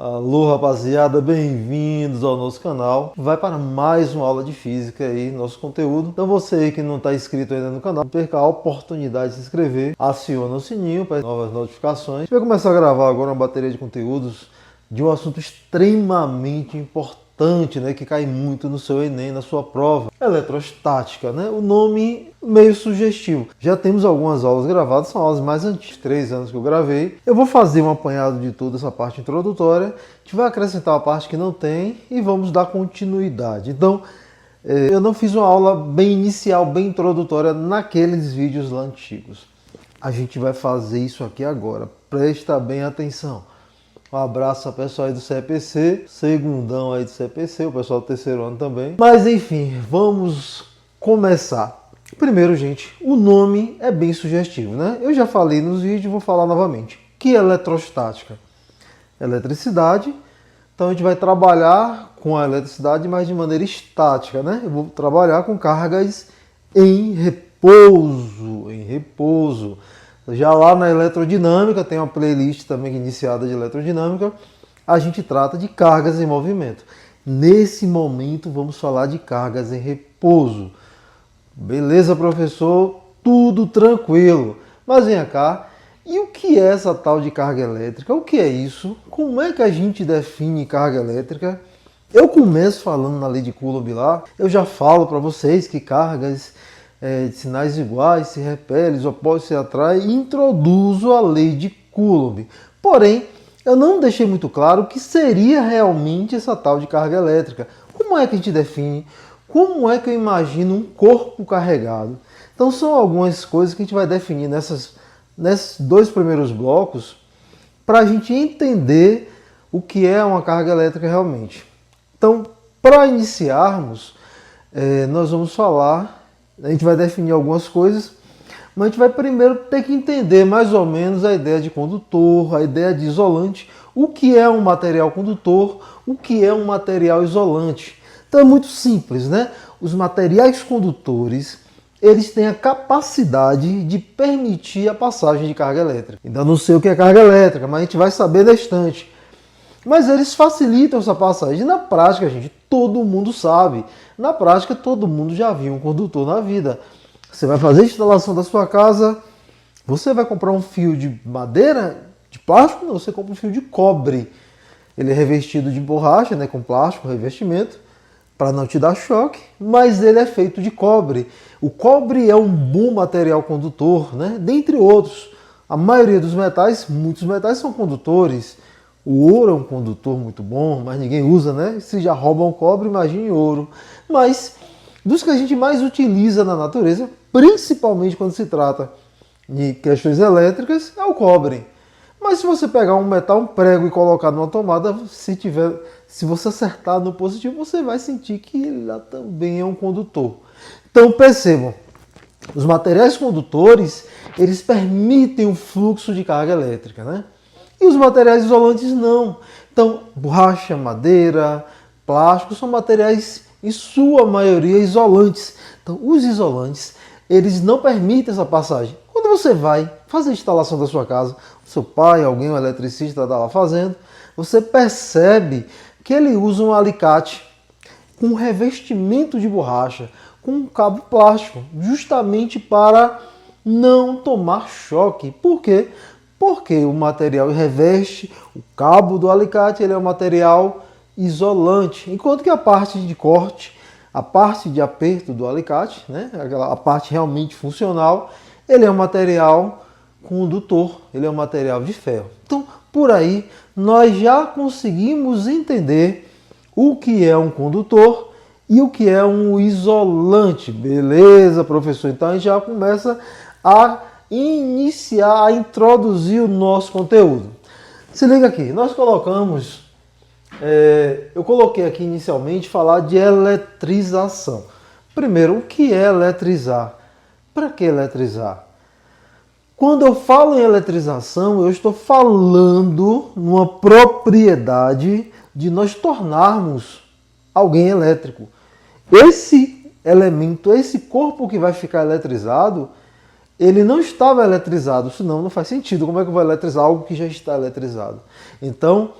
Alô rapaziada, bem-vindos ao nosso canal. Vai para mais uma aula de física aí, nosso conteúdo. Então você aí que não está inscrito ainda no canal, não perca a oportunidade de se inscrever, aciona o sininho para novas notificações. A gente vai começar a gravar agora uma bateria de conteúdos de um assunto extremamente importante, né, que cai muito no seu Enem, na sua prova, eletrostática, né? O nome meio sugestivo. Já temos algumas aulas gravadas, são aulas mais antigas, 3 anos que eu gravei. Eu vou fazer um apanhado de toda essa parte introdutória, a gente vai acrescentar a parte que não tem e vamos dar continuidade. Então, eu não fiz uma aula bem inicial, bem introdutória naqueles vídeos lá antigos. A gente vai fazer isso aqui agora, presta bem atenção. Um abraço ao pessoal aí do CPC, segundão aí do CPC, o pessoal do terceiro ano também. Mas enfim, vamos começar. Primeiro, gente, o nome é bem sugestivo, né? Eu já falei nos vídeos, vou falar novamente. O que é eletrostática? Eletricidade. Então a gente vai trabalhar com a eletricidade, mas de maneira estática, né? Eu vou trabalhar com cargas em repouso, Já lá na eletrodinâmica, tem uma playlist também iniciada de eletrodinâmica, a gente trata de cargas em movimento. Nesse momento vamos falar de cargas em repouso. Beleza, professor? Tudo tranquilo. Mas venha cá, e o que é essa tal de carga elétrica? O que é isso? Como é que a gente define carga elétrica? Eu começo falando na lei de Coulomb lá, eu já falo para vocês que cargas de sinais iguais se repelem, os opostos se atraem, e introduzo a lei de Coulomb. Porém, eu não deixei muito claro o que seria realmente essa tal de carga elétrica. Como é que a gente define? Como é que eu imagino um corpo carregado? Então são algumas coisas que a gente vai definir nesses 2 primeiros blocos para a gente entender o que é uma carga elétrica realmente. Então, para iniciarmos, nós vamos falar. A gente vai definir algumas coisas, mas a gente vai primeiro ter que entender mais ou menos a ideia de condutor, a ideia de isolante, o que é um material condutor, o que é um material isolante. Então é muito simples, né? Os materiais condutores, eles têm a capacidade de permitir a passagem de carga elétrica. Ainda não sei o que é carga elétrica, mas a gente vai saber na estante. Mas eles facilitam essa passagem. E na prática, gente, todo mundo sabe. Na prática, todo mundo já viu um condutor na vida. Você vai fazer a instalação da sua casa, você vai comprar um fio de madeira, de plástico? Não, você compra um fio de cobre. Ele é revestido de borracha, né, com plástico, revestimento, para não te dar choque, mas ele é feito de cobre. O cobre é um bom material condutor, né? Dentre outros. A maioria dos metais, muitos metais são condutores. O ouro é um condutor muito bom, mas ninguém usa, né? Se já roubam cobre, imagine ouro. Mas dos que a gente mais utiliza na natureza, principalmente quando se trata de questões elétricas, é o cobre. Mas se você pegar um metal, um prego e colocar numa tomada, se você acertar no positivo, você vai sentir que ele lá também é um condutor. Então percebam, os materiais condutores, eles permitem o fluxo de carga elétrica, né? E os materiais isolantes não. Então, borracha, madeira, plástico são materiais, em sua maioria, isolantes. Então, os isolantes, eles não permitem essa passagem. Quando você vai fazer a instalação da sua casa, o seu pai, alguém, um eletricista está lá fazendo, você percebe que ele usa um alicate com um revestimento de borracha, com um cabo plástico, justamente para não tomar choque. Por quê? Porque o material reveste, o cabo do alicate, ele é um material isolante, enquanto que a parte de corte, a parte de aperto do alicate, né, a parte realmente funcional, ele é um material condutor, ele é um material de ferro. Então, por aí, nós já conseguimos entender o que é um condutor e o que é um isolante. Beleza, professor? Então, a gente já começa a iniciar, a introduzir o nosso conteúdo. Se liga aqui, nós colocamos, eu coloquei aqui inicialmente falar de eletrização. Primeiro, o que é eletrizar? Para que eletrizar? Quando eu falo em eletrização, eu estou falando numa propriedade de nós tornarmos alguém elétrico. Esse elemento, esse corpo que vai ficar eletrizado, ele não estava eletrizado, senão não faz sentido. Como é que eu vou eletrizar algo que já está eletrizado? Então,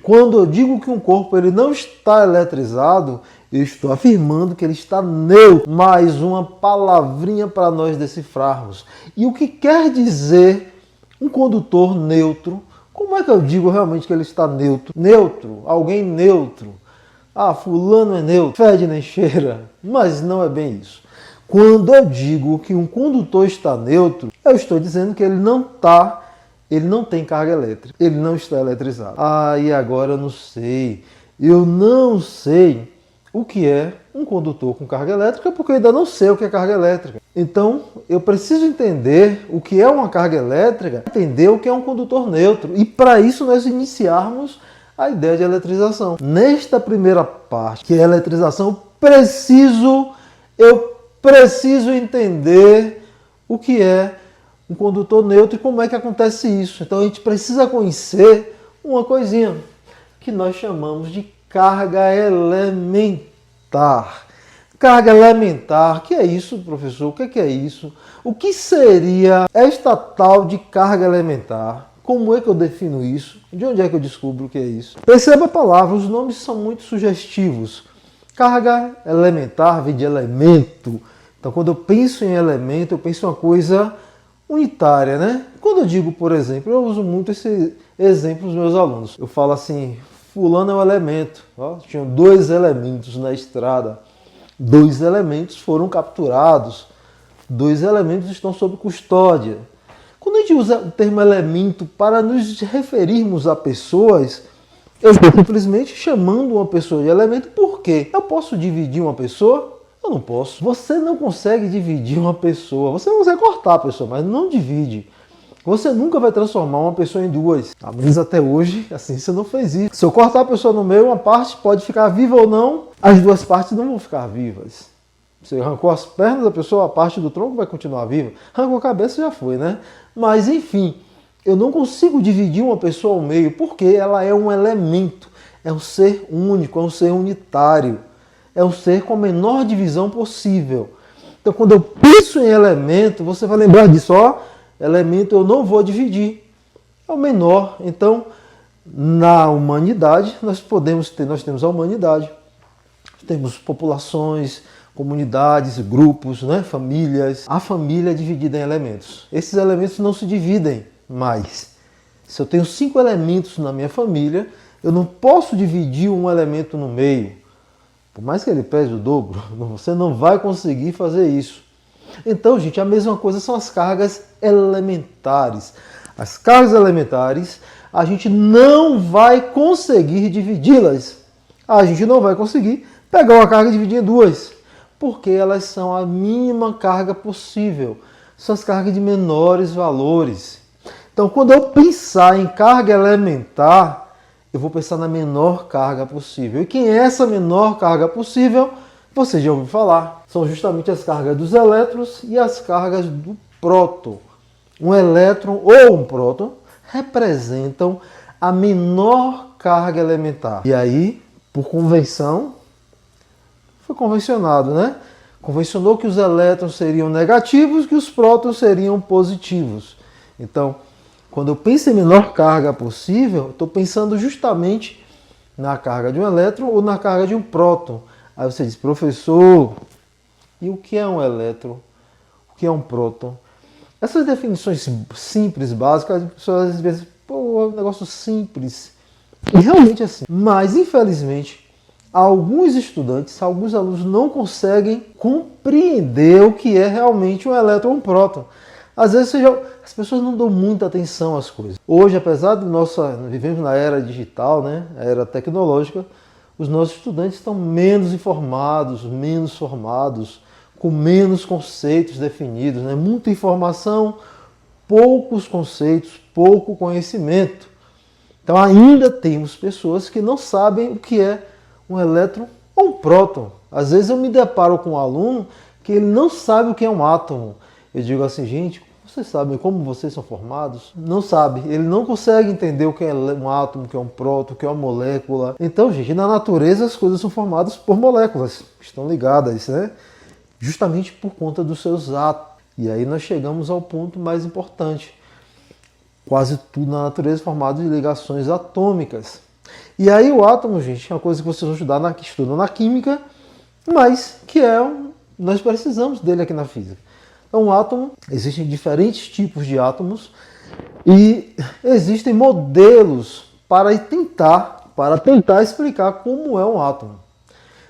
Quando eu digo que um corpo ele não está eletrizado, eu estou afirmando que ele está neutro. Mais uma palavrinha para nós decifrarmos. E o que quer dizer um condutor neutro? Como é que eu digo realmente que ele está neutro? Neutro, alguém neutro. Ah, fulano é neutro, fede nem cheira. Mas não é bem isso. Quando eu digo que um condutor está neutro, eu estou dizendo que ele não tem carga elétrica, ele não está eletrizado. Ah, e agora eu não sei. Eu não sei o que é um condutor com carga elétrica, porque eu ainda não sei o que é carga elétrica. Então, eu preciso entender o que é uma carga elétrica, entender o que é um condutor neutro. E para isso nós iniciarmos a ideia de eletrização. Nesta primeira parte, que é a eletrização, eu preciso entender o que é um condutor neutro e como é que acontece isso. Então a gente precisa conhecer uma coisinha que nós chamamos de carga elementar. Carga elementar, que é isso, professor? O que é isso? O que seria esta tal de carga elementar? Como é que eu defino isso? De onde é que eu descubro o que é isso? Perceba a palavra, os nomes são muito sugestivos. Carga elementar vem de elemento. Então, quando eu penso em elemento, eu penso em uma coisa unitária, né? Quando eu digo, por exemplo, eu uso muito esse exemplo nos meus alunos. Eu falo assim, fulano é um elemento. Ó, tinham 2 elementos na estrada. 2 elementos foram capturados. 2 elementos estão sob custódia. Quando a gente usa o termo elemento para nos referirmos a pessoas, eu estou simplesmente chamando uma pessoa de elemento. Por quê? Eu posso dividir uma pessoa? Eu não posso. Você não consegue dividir uma pessoa. Você não consegue cortar a pessoa, mas não divide. Você nunca vai transformar uma pessoa em 2. A menos até hoje, assim, você não fez isso. Se eu cortar a pessoa no meio, uma parte pode ficar viva ou não, as 2 partes não vão ficar vivas. Você arrancou as pernas da pessoa, a parte do tronco vai continuar viva. Arrancou a cabeça, já foi, né? Mas, enfim, eu não consigo dividir uma pessoa ao meio, porque ela é um elemento. É um ser único, é um ser unitário. É um ser com a menor divisão possível. Então, quando eu penso em elemento, você vai lembrar disso. Ó, elemento eu não vou dividir. É o menor. Então, na humanidade, nós temos a humanidade. Temos populações, comunidades, grupos, né, famílias. A família é dividida em elementos. Esses elementos não se dividem mais. Se eu tenho 5 elementos na minha família, eu não posso dividir um elemento no meio. Por mais que ele pese o dobro, você não vai conseguir fazer isso. Então, gente, a mesma coisa são as cargas elementares. As cargas elementares, a gente não vai conseguir dividi-las. A gente não vai conseguir pegar uma carga e dividir em 2, porque elas são a mínima carga possível. São as cargas de menores valores. Então, quando eu pensar em carga elementar, eu vou pensar na menor carga possível. E quem é essa menor carga possível? Você já ouviu falar. São justamente as cargas dos elétrons e as cargas do próton. Um elétron ou um próton representam a menor carga elementar. E aí, por convenção, foi convencionado, né? Convencionou que os elétrons seriam negativos e que os prótons seriam positivos. Então, quando eu penso em menor carga possível, estou pensando justamente na carga de um elétron ou na carga de um próton. Aí você diz, professor, e o que é um elétron? O que é um próton? Essas definições simples, básicas, as pessoas às vezes, pô, é um negócio simples. E realmente é assim. Mas, infelizmente, alguns estudantes, alguns alunos não conseguem compreender o que é realmente um elétron ou um próton. Às vezes as pessoas não dão muita atenção às coisas. Hoje, apesar de vivemos na era digital, né, a era tecnológica, os nossos estudantes estão menos informados, menos formados, com menos conceitos definidos, né? Muita informação, poucos conceitos, pouco conhecimento. Então ainda temos pessoas que não sabem o que é um elétron ou um próton. Às vezes eu me deparo com um aluno que ele não sabe o que é um átomo. Eu digo assim, gente, vocês sabem como vocês são formados? Não sabe, ele não consegue entender o que é um átomo, o que é um próton, o que é uma molécula. Então, gente, na natureza as coisas são formadas por moléculas, estão ligadas, né? Justamente por conta dos seus átomos. E aí nós chegamos ao ponto mais importante. Quase tudo na natureza é formado de ligações atômicas. E aí o átomo, gente, é uma coisa que vocês vão estudar que estudam na química, mas que nós precisamos dele aqui na física. Então o átomo, existem diferentes tipos de átomos e existem modelos para tentar explicar como é um átomo.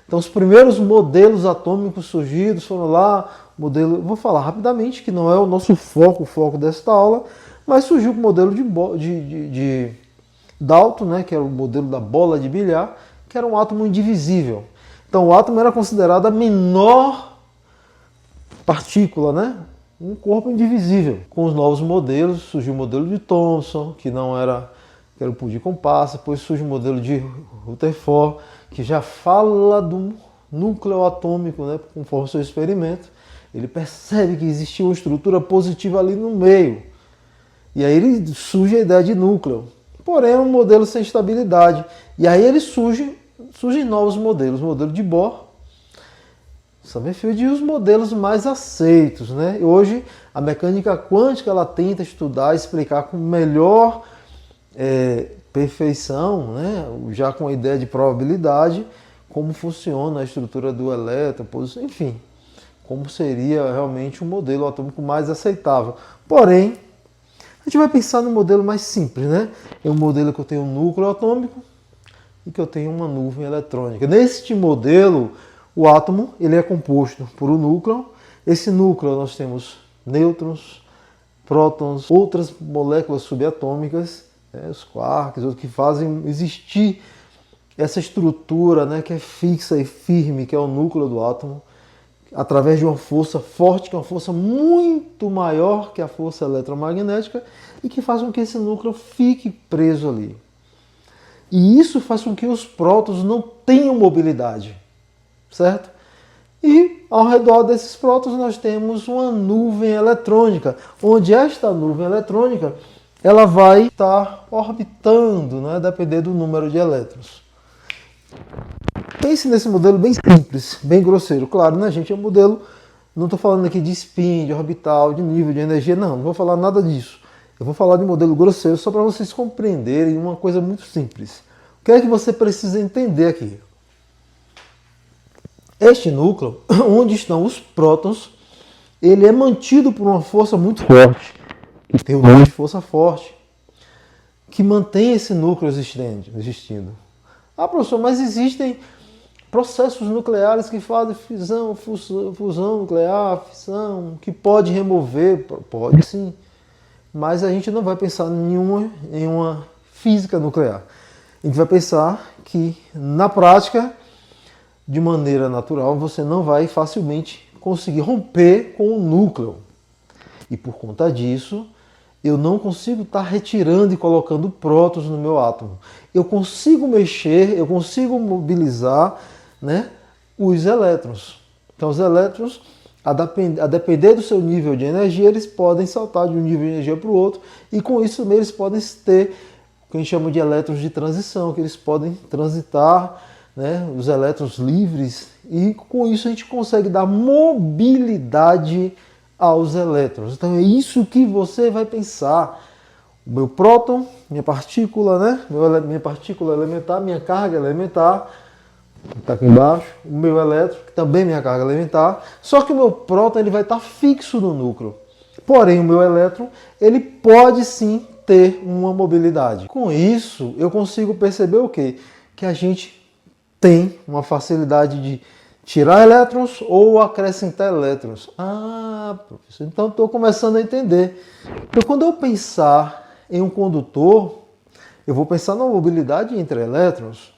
Então os primeiros modelos atômicos surgidos foram lá, vou falar rapidamente, que não é o nosso foco, o foco desta aula, mas surgiu o modelo de Dalton, né, que era o modelo da bola de bilhar, que era um átomo indivisível. Então o átomo era considerado a menor partícula, né? Um corpo indivisível. Com os novos modelos, surgiu o modelo de Thomson, que era o pudim de compasso, depois surge o modelo de Rutherford, que já fala do núcleo atômico, né, conforme o seu experimento. Ele percebe que existia uma estrutura positiva ali no meio. E aí surge a ideia de núcleo. Porém, é um modelo sem estabilidade. E aí surgem novos modelos. O modelo de Bohr, Summerfield e os modelos mais aceitos, né? Hoje, a mecânica quântica ela tenta estudar, explicar com melhor perfeição, né? Já com a ideia de probabilidade, como funciona a estrutura do elétron, enfim, como seria realmente um modelo atômico mais aceitável. Porém, a gente vai pensar no modelo mais simples, né? É um modelo que eu tenho um núcleo atômico e que eu tenho uma nuvem eletrônica. Neste modelo, o átomo ele é composto por um núcleo. Esse núcleo nós temos nêutrons, prótons, outras moléculas subatômicas, os quarks, outros que fazem existir essa estrutura, né, que é fixa e firme, que é o núcleo do átomo, através de uma força forte, que é uma força muito maior que a força eletromagnética, e que faz com que esse núcleo fique preso ali. E isso faz com que os prótons não tenham mobilidade, certo? E ao redor desses prótons nós temos uma nuvem eletrônica, onde esta nuvem eletrônica ela vai estar orbitando, né, depender do número de elétrons. Pense nesse modelo bem simples, bem grosseiro. Claro, né, gente? É um modelo, não estou falando aqui de spin, de orbital, de nível de energia, não vou falar nada disso. Eu vou falar de modelo grosseiro só para vocês compreenderem uma coisa muito simples. O que é que você precisa entender aqui? Este núcleo, onde estão os prótons, ele é mantido por uma força muito forte, que tem o nome de força forte, que mantém esse núcleo existindo. Ah, professor, mas existem processos nucleares que fazem fusão nuclear, fissão, que pode remover, pode sim, mas a gente não vai pensar em uma física nuclear. A gente vai pensar que, na prática, de maneira natural, você não vai facilmente conseguir romper com o núcleo. E por conta disso, eu não consigo estar retirando e colocando prótons no meu átomo. Eu consigo mexer, eu consigo mobilizar, né, os elétrons. Então os elétrons, a depender do seu nível de energia, eles podem saltar de um nível de energia para o outro, e com isso também eles podem ter o que a gente chama de elétrons de transição, que eles podem transitar, né, os elétrons livres, e com isso a gente consegue dar mobilidade aos elétrons. Então é isso que você vai pensar. O meu próton, minha partícula, né, minha partícula elementar, minha carga elementar, que está aqui embaixo, o meu elétron, que também é minha carga elementar, só que o meu próton ele vai estar fixo no núcleo. Porém, o meu elétron ele pode sim ter uma mobilidade. Com isso, eu consigo perceber o quê? Que a gente tem uma facilidade de tirar elétrons ou acrescentar elétrons. Ah, professor, então estou começando a entender. Então, quando eu pensar em um condutor, eu vou pensar na mobilidade entre elétrons.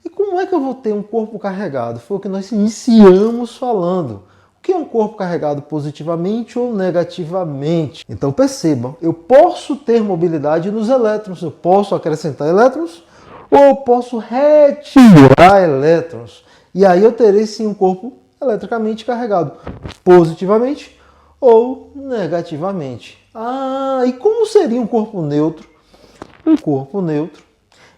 E como é que eu vou ter um corpo carregado? Foi o que nós iniciamos falando. O que é um corpo carregado positivamente ou negativamente? Então percebam, eu posso ter mobilidade nos elétrons, eu posso acrescentar elétrons ou eu posso retirar elétrons. E aí eu terei sim um corpo eletricamente carregado, positivamente ou negativamente. Ah, e como seria um corpo neutro? Um corpo neutro,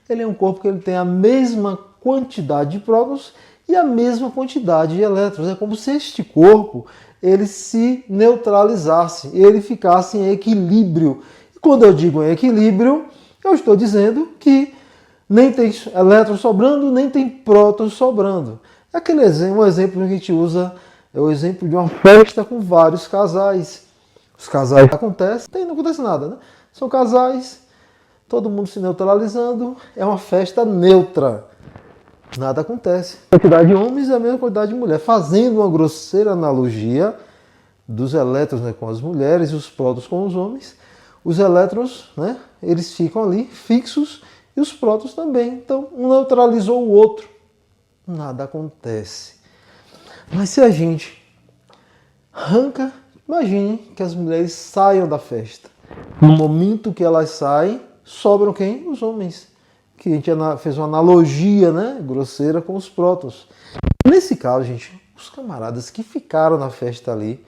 ele é um corpo que ele tem a mesma quantidade de prótons e a mesma quantidade de elétrons. É como se este corpo ele se neutralizasse, ele ficasse em equilíbrio. E quando eu digo em equilíbrio, eu estou dizendo que nem tem elétrons sobrando, nem tem prótons sobrando. Aquele exemplo, um exemplo que a gente usa é o exemplo de uma festa com vários casais. Os casais acontecem, não acontece nada, né? São casais, todo mundo se neutralizando, é uma festa neutra. Nada acontece. A quantidade de homens é a mesma quantidade de mulheres, fazendo uma grosseira analogia dos elétrons, né, com as mulheres e os prótons com os homens. Os elétrons, né, eles ficam ali fixos e os prótons também. Então, um neutralizou o outro. Nada acontece. Mas se a gente arranca, imagine que as mulheres saiam da festa. No momento que elas saem, sobram quem? Os homens. Que a gente fez uma analogia, né, grosseira com os prótons. Nesse caso, gente, os camaradas que ficaram na festa ali,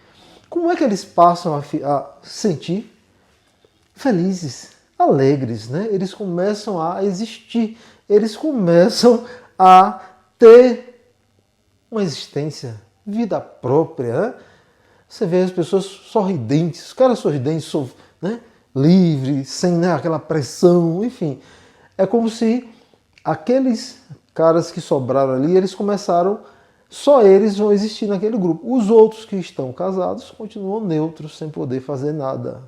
como é que eles passam a sentir? Felizes, alegres, né? Eles começam a existir, eles começam a ter uma existência, vida própria, né? Você vê as pessoas sorridentes, os caras sorridentes, né? Livres, sem, né, aquela pressão, enfim. É como se aqueles caras que sobraram ali, eles começaram, só eles vão existir naquele grupo. Os outros que estão casados continuam neutros, sem poder fazer nada.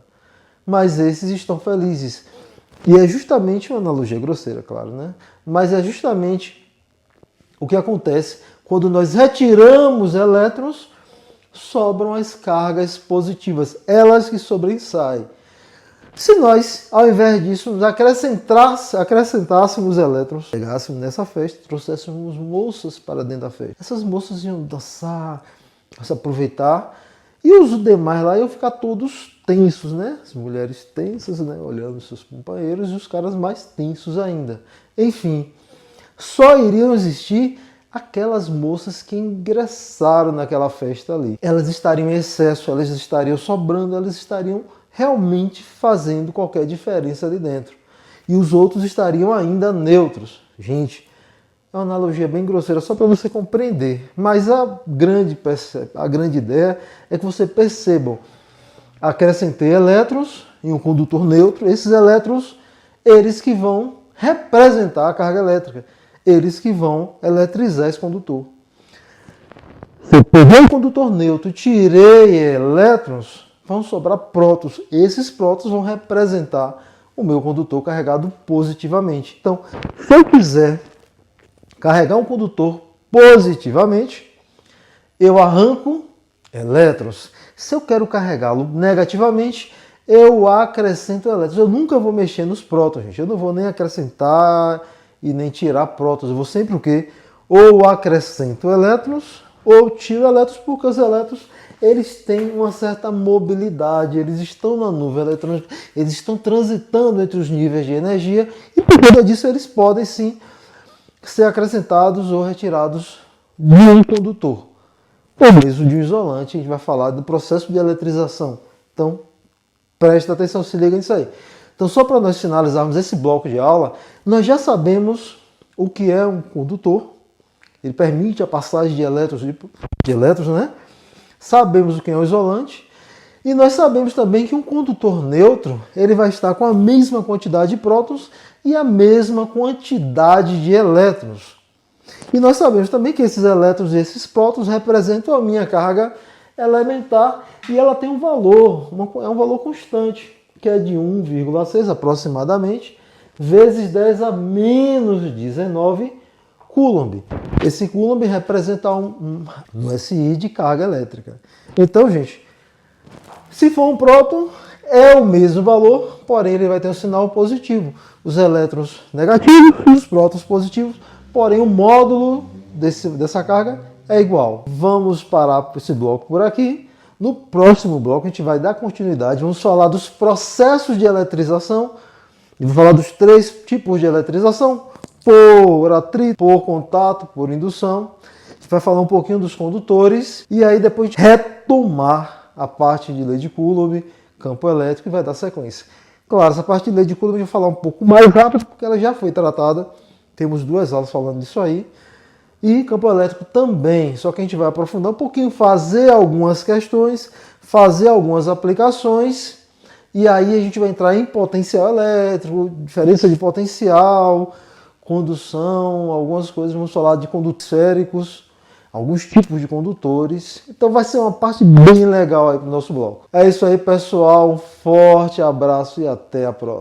Mas esses estão felizes. E é justamente uma analogia grosseira, claro, né? Mas é justamente o que acontece quando nós retiramos elétrons, sobram as cargas positivas, elas que sobressaem. Se nós, ao invés disso, nos acrescentássemos elétrons, pegássemos nessa festa, trouxéssemos moças para dentro da festa. Essas moças iam dançar, se aproveitar, e os demais lá iam ficar todos tensos, né? As mulheres tensas, né? Olhando seus companheiros, e os caras mais tensos ainda. Enfim, só iriam existir aquelas moças que ingressaram naquela festa ali. Elas estariam em excesso, elas estariam sobrando, elas estariam realmente fazendo qualquer diferença ali dentro. E os outros estariam ainda neutros. Gente, é uma analogia bem grosseira, só para você compreender. Mas a grande ideia é que você percebam. Acrescentei elétrons em um condutor neutro. Esses elétrons, eles que vão representar a carga elétrica. Eles que vão eletrizar esse condutor. Se eu peguei um condutor neutro e tirei elétrons, vão sobrar prótons. Esses prótons vão representar o meu condutor carregado positivamente. Então, se eu quiser carregar um condutor positivamente, eu arranco elétrons. Se eu quero carregá-lo negativamente, eu acrescento elétrons. Eu nunca vou mexer nos prótons, gente. Eu não vou nem acrescentar e nem tirar prótons. Eu vou sempre o quê? Ou acrescento elétrons, ou tiro elétrons, porque os elétrons, eles têm uma certa mobilidade, eles estão na nuvem eletrônica, eles estão transitando entre os níveis de energia, e por conta disso eles podem sim ser acrescentados ou retirados de um condutor, ou mesmo de um isolante. A gente vai falar do processo de eletrização. Então, presta atenção, se liga nisso aí. Então, só para nós finalizarmos esse bloco de aula, nós já sabemos o que é um condutor. Ele permite a passagem de elétrons, né? Sabemos o que é um isolante. E nós sabemos também que um condutor neutro, ele vai estar com a mesma quantidade de prótons e a mesma quantidade de elétrons. E nós sabemos também que esses elétrons e esses prótons representam a minha carga elementar, e ela tem um valor, é um valor constante, que é de 1,6 aproximadamente, vezes 10 a menos 19 Coulomb. Esse Coulomb representa um SI de carga elétrica. Então, gente, se for um próton, é o mesmo valor, porém ele vai ter um sinal positivo. Os elétrons negativos e os prótons positivos, porém o módulo dessa carga é igual. Vamos parar esse bloco por aqui. No próximo bloco a gente vai dar continuidade, vamos falar dos processos de eletrização, e vou falar dos 3 tipos de eletrização: por atrito, por contato, por indução. A gente vai falar um pouquinho dos condutores e aí depois retomar a parte de lei de Coulomb, campo elétrico, e vai dar sequência. Claro, essa parte de lei de Coulomb eu vou falar um pouco mais rápido porque ela já foi tratada. Temos 2 aulas falando disso aí. E campo elétrico também, só que a gente vai aprofundar um pouquinho, fazer algumas questões, fazer algumas aplicações, e aí a gente vai entrar em potencial elétrico, diferença de potencial, condução, algumas coisas. Vamos falar de condutores esféricos, alguns tipos de condutores. Então vai ser uma parte bem legal aí pro nosso bloco. É isso aí, pessoal. Um forte abraço e até a próxima.